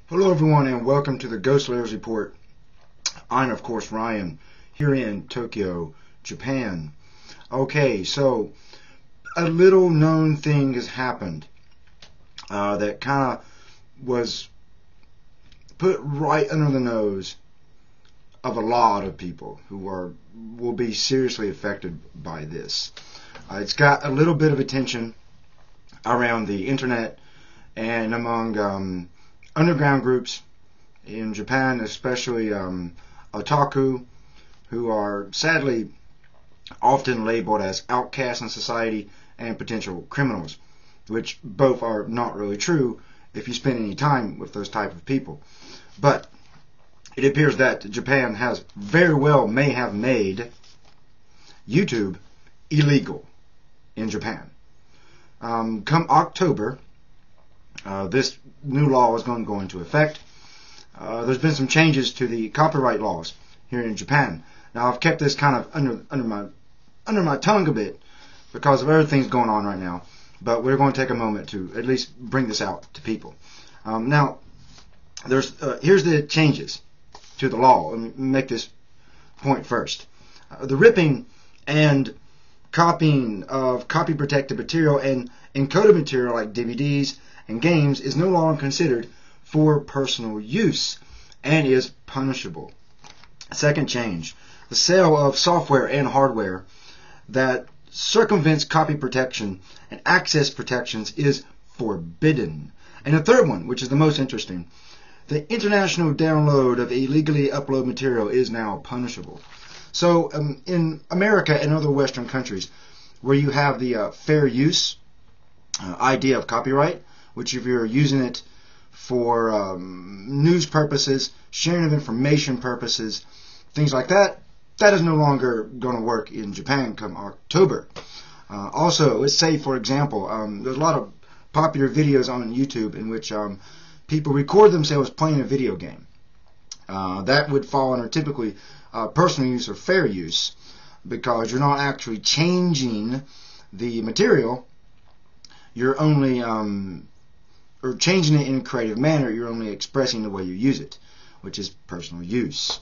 Hello everyone and welcome to the Ghost Layers Report. I'm of course Ryan here in Tokyo, Japan. Okay, so a little known thing has happened that kind of was put right under the nose of a lot of people who will be seriously affected by this. It's got a little bit of attention around the internet and among underground groups in Japan, especially otaku, who are sadly often labeled as outcasts in society and potential criminals, which both are not really true if you spend any time with those type of people. But it appears that Japan has very well may have made YouTube illegal in Japan. Come October, this new law is going to go into effect. There's been some changes to the copyright laws here in Japan. Now I've kept this kind of under my tongue a bit because of everything's going on right now, but we're going to take a moment to at least bring this out to people. Now here's the changes to the law. Let me make this point first. The ripping and copying of copy protected material and encoded material like DVDs and games is no longer considered for personal use and is punishable. Second change, the sale of software and hardware that circumvents copy protection and access protections is forbidden. And the third one, which is the most interesting, the international download of illegally uploaded material is now punishable. So in America and other Western countries where you have the fair use idea of copyright, which if you're using it for news purposes, sharing of information purposes, things like that, that is no longer going to work in Japan come October. Also, let's say, for example, there's a lot of popular videos on YouTube in which people record themselves playing a video game. That would fall under typically personal use or fair use because you're not actually changing the material. You're only or changing it in a creative manner. You're only expressing the way you use it, which is personal use.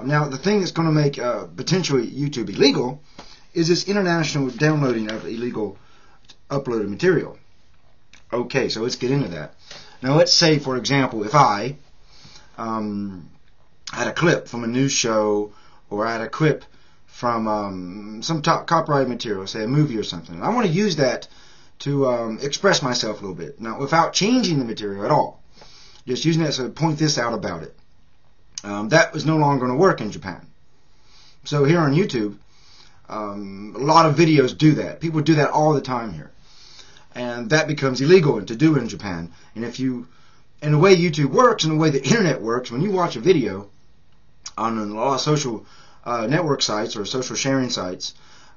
Now, the thing that's going to make potentially YouTube illegal is this international downloading of illegal uploaded material. Okay, so let's get into that. Now, let's say, for example, if I had a clip from a news show or I had a clip from some top copyright material, say a movie or something, I want to use that to express myself a little bit. Now, without changing the material at all, just using it to point this out about it. That is no longer going to work in Japan. So here on YouTube, a lot of videos do that. People do that all the time here. And that becomes illegal to do in Japan. And the way YouTube works and the way the internet works, when you watch a video on a lot of social network sites or social sharing sites,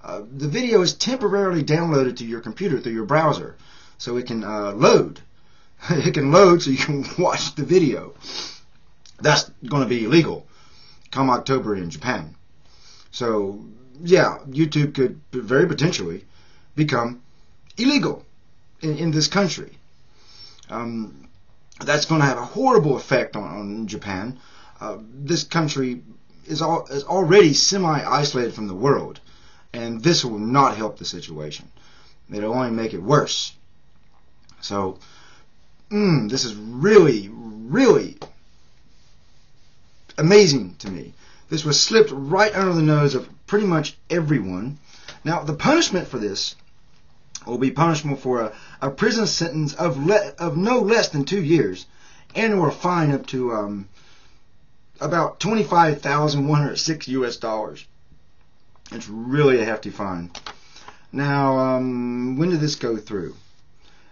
the video is temporarily downloaded to your computer through your browser, so it can load. It can load so you can watch the video. That's going to be illegal come October in Japan. So, yeah, YouTube could very potentially become illegal in this country. That's going to have a horrible effect on Japan. This country is already semi-isolated from the world. And this will not help the situation. It'll only make it worse. So, this is really, really amazing to me. This was slipped right under the nose of pretty much everyone. Now, the punishment for this will be punishable for a prison sentence of no less than 2 years and or a fine up to about $25,106 US. It's really a hefty fine. Now, when did this go through?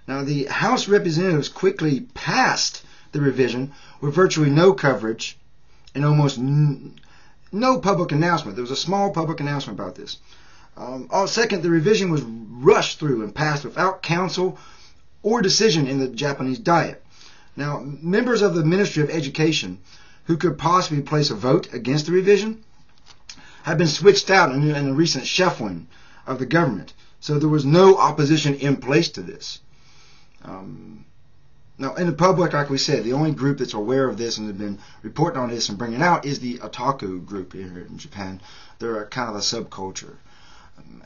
Now, the House Representatives quickly passed the revision with virtually no coverage and almost no public announcement. There was a small public announcement about this. Second, the revision was rushed through and passed without counsel or decision in the Japanese Diet. Now, members of the Ministry of Education who could possibly place a vote against the revision have been switched out in a recent shuffling of the government. So there was no opposition in place to this. Now, in the public, like we said, the only group that's aware of this and has been reporting on this and bringing it out is the otaku group here in Japan. They're a kind of a subculture.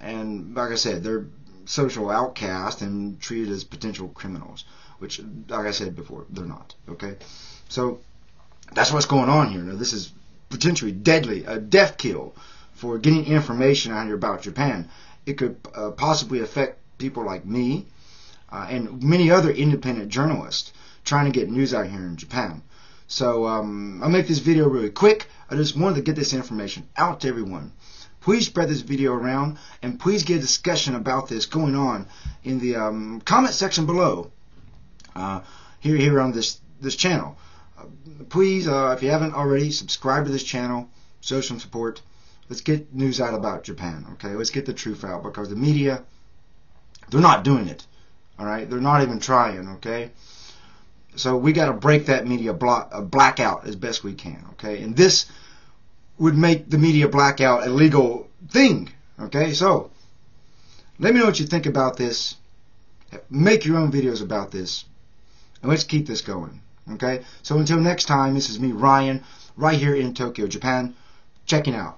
And like I said, they're social outcasts and treated as potential criminals, which, like I said before, they're not. Okay? So that's what's going on here. Now, this is potentially deadly, a death kill for getting information out here about Japan. It could possibly affect people like me and many other independent journalists trying to get news out here in Japan. So I'll make this video really quick. I just wanted to get this information out to everyone. Please spread this video around, and please get a discussion about this going on in the comment section below here on this channel. Please, if you haven't already, subscribe to this channel, show some support. Let's get news out about Japan, okay? Let's get the truth out, because the media, they're not doing it, all right? They're not even trying, okay? So we got to break that media blackout as best we can, okay? And this would make the media blackout a legal thing, okay? So let me know what you think about this. Make your own videos about this, and let's keep this going, okay? So until next time, this is me, Ryan, right here in Tokyo, Japan, checking out.